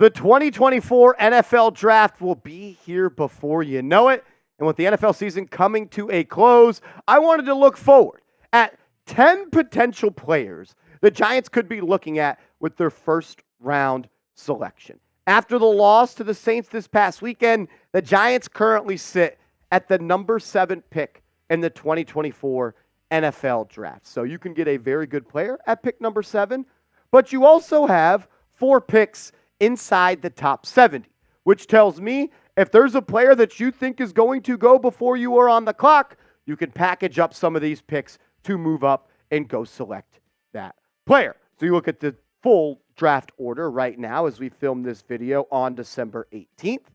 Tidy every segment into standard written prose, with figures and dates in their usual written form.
The 2024 NFL Draft will be here before you know it. And with the NFL season coming to a close, I wanted to look forward at 10 potential players the Giants could be looking at with their first round selection. After the loss to the Saints this past weekend, the Giants currently sit at the number 7 pick in the 2024 NFL Draft. So you can get a very good player at pick number 7, but you also have 4 picks inside the top 70, which tells me if there's a player that you think is going to go before you are on the clock, you can package up some of these picks to move up and go select that player. So you look at the full draft order right now as we film this video on December 18th.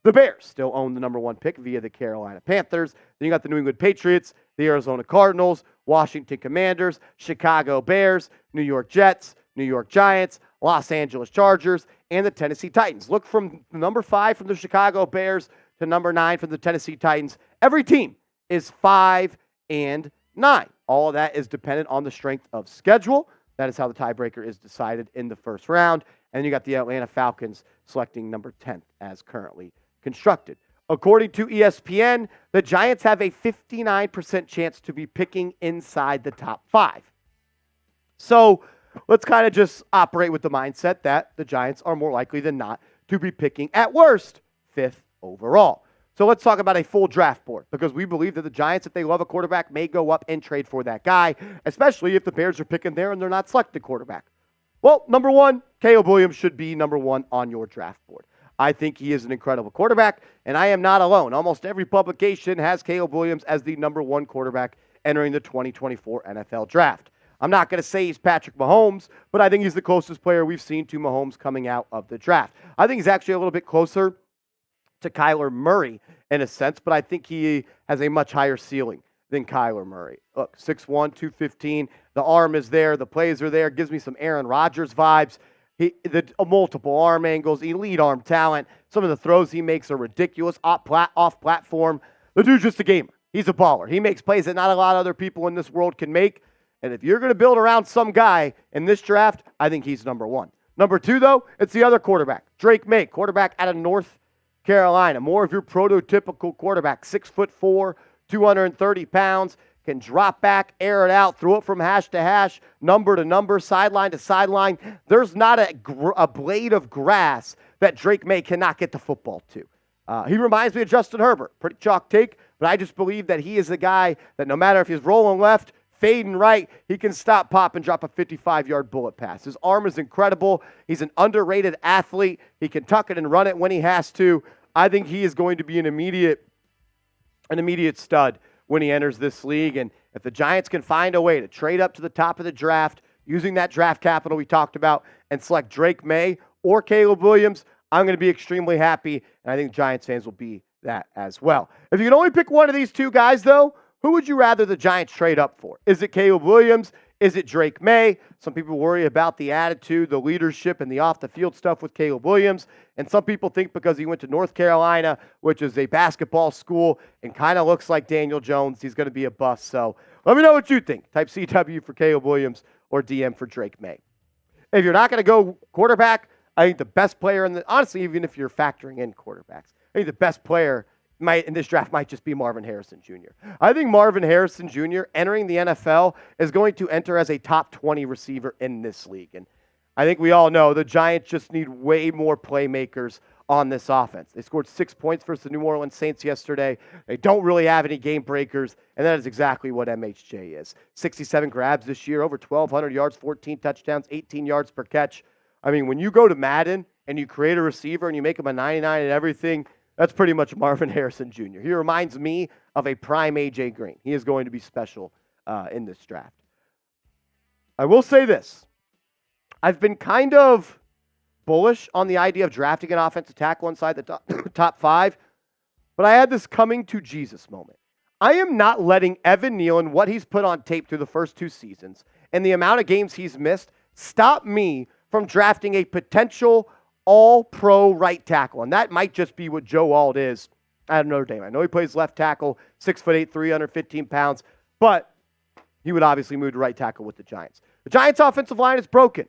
The Bears still own the number 1 pick via the Carolina Panthers. Then you got the New England Patriots, the Arizona Cardinals, Washington Commanders, Chicago Bears, New York Jets, New York Giants, Los Angeles Chargers, and the Tennessee Titans. Look from number 5 from the Chicago Bears to number 9 from the Tennessee Titans. Every team is 5 and 9. All of that is dependent on the strength of schedule. That is how the tiebreaker is decided in the first round. And you got the Atlanta Falcons selecting number 10th as currently constructed. According to ESPN, the Giants have a 59% chance to be picking inside the top 5. So let's kind of just operate with the mindset that the Giants are more likely than not to be picking, at worst, 5th overall. So let's talk about a full draft board, because we believe that the Giants, if they love a quarterback, may go up and trade for that guy, especially if the Bears are picking there and they're not selecting quarterback. Well, number 1, Caleb Williams should be number 1 on your draft board. I think he is an incredible quarterback, and I am not alone. Almost every publication has Caleb Williams as the number 1 quarterback entering the 2024 NFL Draft. I'm not going to say he's Patrick Mahomes, but I think he's the closest player we've seen to Mahomes coming out of the draft. I think he's actually a little bit closer to Kyler Murray in a sense, but I think he has a much higher ceiling than Kyler Murray. Look, 6'1", 215. The arm is there. The plays are there. Gives me some Aaron Rodgers vibes. The multiple arm angles, elite arm talent. Some of the throws he makes are ridiculous off platform. The dude's just a gamer. He's a baller. He makes plays that not a lot of other people in this world can make. And if you're going to build around some guy in this draft, I think he's number 1. Number 2, though, it's the other quarterback, Drake Maye, quarterback out of North Carolina. More of your prototypical quarterback, 6'4", 230 pounds, can drop back, air it out, throw it from hash to hash, number to number, sideline to sideline. There's not a blade of grass that Drake Maye cannot get the football to. He reminds me of Justin Herbert. Pretty chalk take, but I just believe that he is the guy that no matter if he's rolling left, fading right, he can stop, pop, and drop a 55-yard bullet pass. His arm is incredible. He's an underrated athlete. He can tuck it and run it when he has to. I think he is going to be an immediate stud when he enters this league. And if the Giants can find a way to trade up to the top of the draft using that draft capital we talked about and select Drake Maye or Caleb Williams, I'm going to be extremely happy, and I think Giants fans will be that as well. If you can only pick one of these two guys, though, who would you rather the Giants trade up for? Is it Caleb Williams? Is it Drake Maye? Some people worry about the attitude, the leadership, and the off-the-field stuff with Caleb Williams. And some people think because he went to North Carolina, which is a basketball school, and kind of looks like Daniel Jones, he's going to be a bust. So let me know what you think. Type CW for Caleb Williams or DM for Drake Maye. If you're not going to go quarterback, I think the best player honestly, even if you're factoring in quarterbacks, I think the best player in this draft might just be Marvin Harrison Jr. I think Marvin Harrison Jr. entering the NFL is going to enter as a top 20 receiver in this league. And I think we all know the Giants just need way more playmakers on this offense. They scored 6 points versus the New Orleans Saints yesterday. They don't really have any game breakers, and that is exactly what MHJ is. 67 grabs this year, over 1,200 yards, 14 touchdowns, 18 yards per catch. I mean, when you go to Madden and you create a receiver and you make him a 99 and everything, that's pretty much Marvin Harrison Jr. He reminds me of a prime A.J. Green. He is going to be special in this draft. I will say this. I've been kind of bullish on the idea of drafting an offensive tackle inside the top 5, but I had this coming to Jesus moment. I am not letting Evan Neal and what he's put on tape through the first 2 seasons and the amount of games he's missed stop me from drafting a potential all-pro right tackle. And that might just be what Joe Alt is at Notre Dame. I know he plays left tackle, 6'8", 315 pounds, but he would obviously move to right tackle with the Giants. The Giants' offensive line is broken.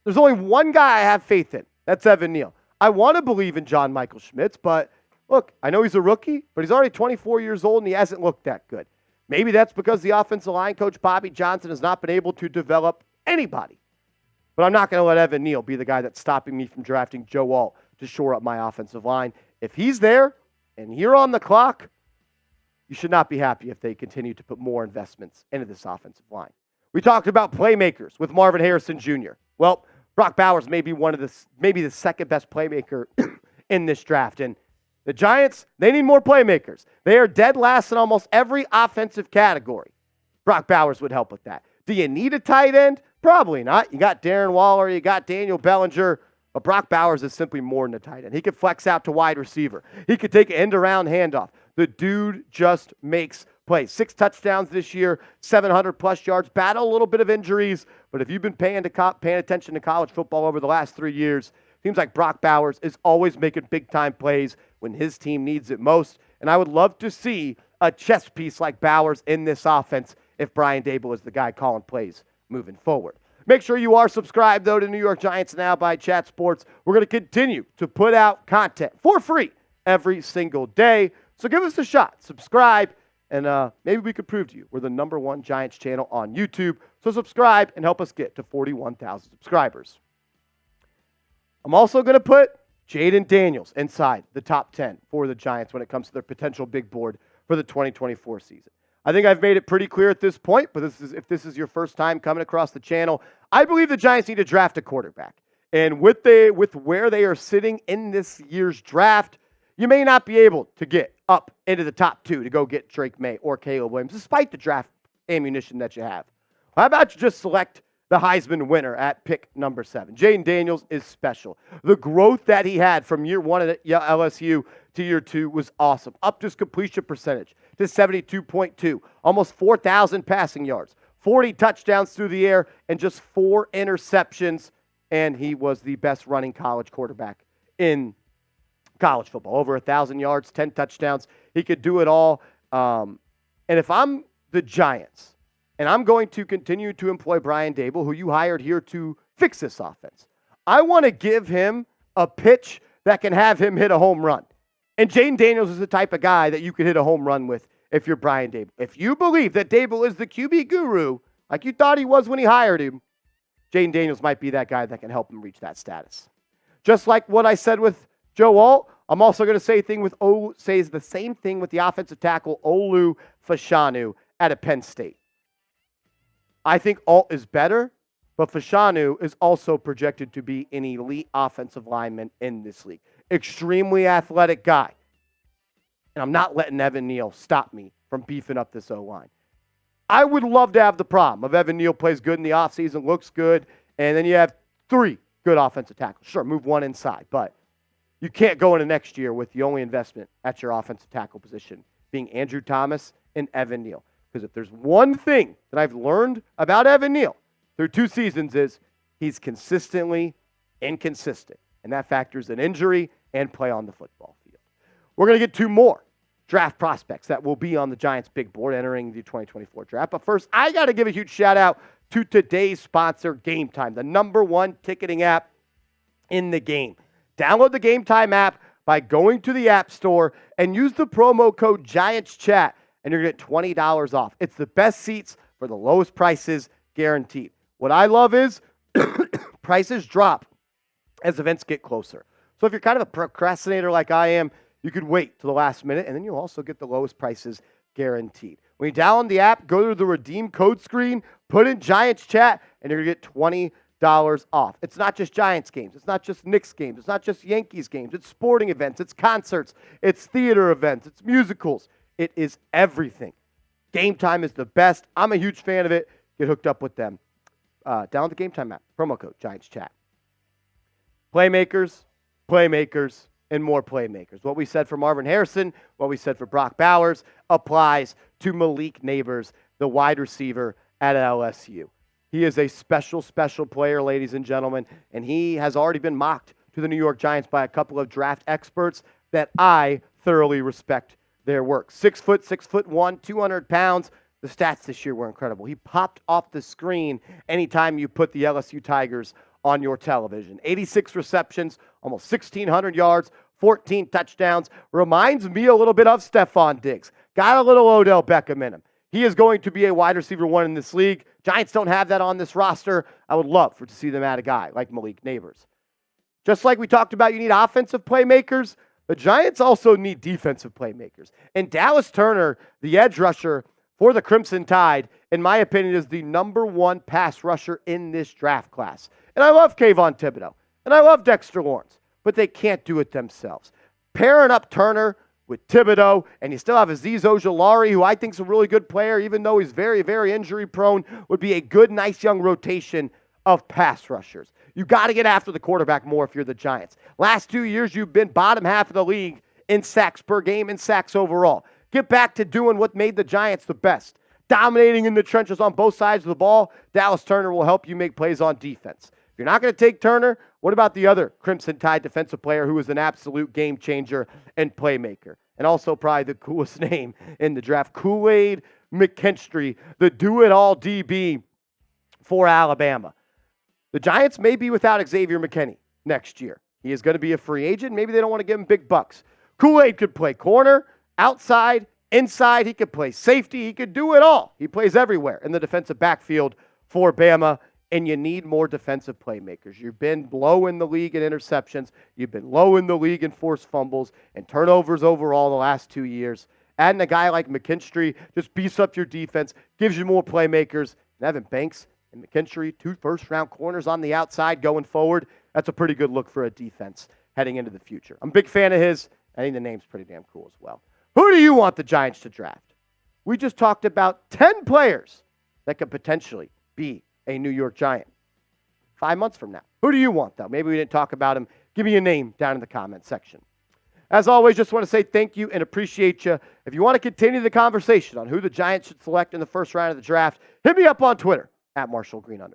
There's only one guy I have faith in. That's Evan Neal. I want to believe in John Michael Schmitz, but look, I know he's a rookie, but he's already 24 years old and he hasn't looked that good. Maybe that's because the offensive line coach, Bobby Johnson, has not been able to develop anybody. But I'm not going to let Evan Neal be the guy that's stopping me from drafting Joe Alt to shore up my offensive line. If he's there and you're on the clock, you should not be happy if they continue to put more investments into this offensive line. We talked about playmakers with Marvin Harrison Jr. Well, Brock Bowers may be maybe the second best playmaker in this draft. And the Giants, they need more playmakers. They are dead last in almost every offensive category. Brock Bowers would help with that. Do you need a tight end? Probably not. You got Darren Waller, you got Daniel Bellinger, but Brock Bowers is simply more than a tight end. He could flex out to wide receiver. He could take an end-around handoff. The dude just makes plays. 6 touchdowns this year, 700-plus yards, battle a little bit of injuries, but if you've been paying attention to college football over the last 3 years, seems like Brock Bowers is always making big-time plays when his team needs it most, and I would love to see a chess piece like Bowers in this offense if Brian Daboll is the guy calling plays moving forward. Make sure you are subscribed, though, to New York Giants Now by Chat Sports. We're going to continue to put out content for free every single day. So give us a shot. Subscribe, and maybe we could prove to you we're the #1 Giants channel on YouTube. So subscribe and help us get to 41,000 subscribers. I'm also going to put Jayden Daniels inside the top 10 for the Giants when it comes to their potential big board for the 2024 season. I think I've made it pretty clear at this point, but if this is your first time coming across the channel, I believe the Giants need to draft a quarterback. And with where they are sitting in this year's draft, you may not be able to get up into the top 2 to go get Drake Maye or Caleb Williams, despite the draft ammunition that you have. How about you just select the Heisman winner at pick number 7? Jayden Daniels is special. The growth that he had from year 1 at LSU to year 2 was awesome. Up to his completion percentage to 72.2, almost 4,000 passing yards, 40 touchdowns through the air, and just 4 interceptions. And he was the best running college quarterback in college football. Over 1,000 yards, 10 touchdowns. He could do it all. And if I'm the Giants, and I'm going to continue to employ Brian Daboll, who you hired here to fix this offense, I want to give him a pitch that can have him hit a home run. And Jayden Daniels is the type of guy that you could hit a home run with if you're Brian Daboll. If you believe that Daboll is the QB guru, like you thought he was when he hired him, Jayden Daniels might be that guy that can help him reach that status. Just like what I said with Joe Alt, I'm also going to say the same thing with the offensive tackle Olu Fashanu out of Penn State. I think Alt is better, but Fashanu is also projected to be an elite offensive lineman in this league. Extremely athletic guy. And I'm not letting Evan Neal stop me from beefing up this O-line. I would love to have the problem of Evan Neal plays good in the offseason, looks good, and then you have 3 good offensive tackles. Sure, move 1 inside, but you can't go into next year with the only investment at your offensive tackle position being Andrew Thomas and Evan Neal. Because if there's one thing that I've learned about Evan Neal through 2 seasons is he's consistently inconsistent. And that factors in injury and play on the football field. We're going to get 2 more draft prospects that will be on the Giants' big board entering the 2024 draft. But first, I got to give a huge shout out to today's sponsor, Game Time, the #1 ticketing app in the game. Download the Game Time app by going to the App Store and use the promo code GIANTSCHAT, and you're going to get $20 off. It's the best seats for the lowest prices guaranteed. What I love is prices drop as events get closer. So if you're kind of a procrastinator like I am, you could wait till the last minute, and then you'll also get the lowest prices guaranteed. When you download the app, go to the redeem code screen, put in Giants Chat, and you're going to get $20 off. It's not just Giants games. It's not just Knicks games. It's not just Yankees games. It's sporting events. It's concerts. It's theater events. It's musicals. It is everything. Game Time is the best. I'm a huge fan of it. Get hooked up with them. Download the Game Time app. Promo code Giants Chat. Playmakers, and more playmakers. What we said for Marvin Harrison, what we said for Brock Bowers applies to Malik Nabers, the wide receiver at LSU. He is a special, special player, ladies and gentlemen, and he has already been mocked to the New York Giants by a couple of draft experts that I thoroughly respect their work. 6'1", 200 pounds. The stats this year were incredible. He popped off the screen anytime you put the LSU Tigers on your television. 86 receptions, almost 1,600 yards, 14 touchdowns. Reminds me a little bit of Stephon Diggs. Got a little Odell Beckham in him. He is going to be a wide receiver one in this league. Giants don't have that on this roster. I would love to see them add a guy like Malik Nabers. Just like we talked about, you need offensive playmakers. The Giants also need defensive playmakers. And Dallas Turner, the edge rusher for the Crimson Tide, in my opinion, is the number one pass rusher in this draft class. And I love Kayvon Thibodeau. And I love Dexter Lawrence. But they can't do it themselves. Pairing up Turner with Thibodeau, and you still have Azeez Ojulari, who I think is a really good player, even though he's very, very injury prone, would be a good, nice young rotation of pass rushers. You got to get after the quarterback more if you're the Giants. Last 2 years, you've been bottom half of the league in sacks per game and sacks overall. Get back to doing what made the Giants the best. Dominating in the trenches on both sides of the ball. Dallas Turner will help you make plays on defense. If you're not going to take Turner, what about the other Crimson Tide defensive player who is an absolute game changer and playmaker? And also probably the coolest name in the draft, Kool-Aid McKinstry, the do-it-all DB for Alabama. The Giants may be without Xavier McKinney next year. He is going to be a free agent. Maybe they don't want to give him big bucks. Kool-Aid could play corner, outside, inside. He could play safety. He could do it all. He plays everywhere in the defensive backfield for Bama. And you need more defensive playmakers. You've been low in the league in interceptions. You've been low in the league in forced fumbles and turnovers overall the last 2 years. Adding a guy like McKinstry just beefs up your defense, gives you more playmakers. And Evan Banks and McKinstry, 2 first-round corners on the outside going forward. That's a pretty good look for a defense heading into the future. I'm a big fan of his. I think the name's pretty damn cool as well. Who do you want the Giants to draft? We just talked about 10 players that could potentially be a New York Giant 5 months from now. Who do you want, though? Maybe we didn't talk about him. Give me a name down in the comment section. As always, just want to say thank you and appreciate you. If you want to continue the conversation on who the Giants should select in the first round of the draft, hit me up on Twitter @MarshallGreen_.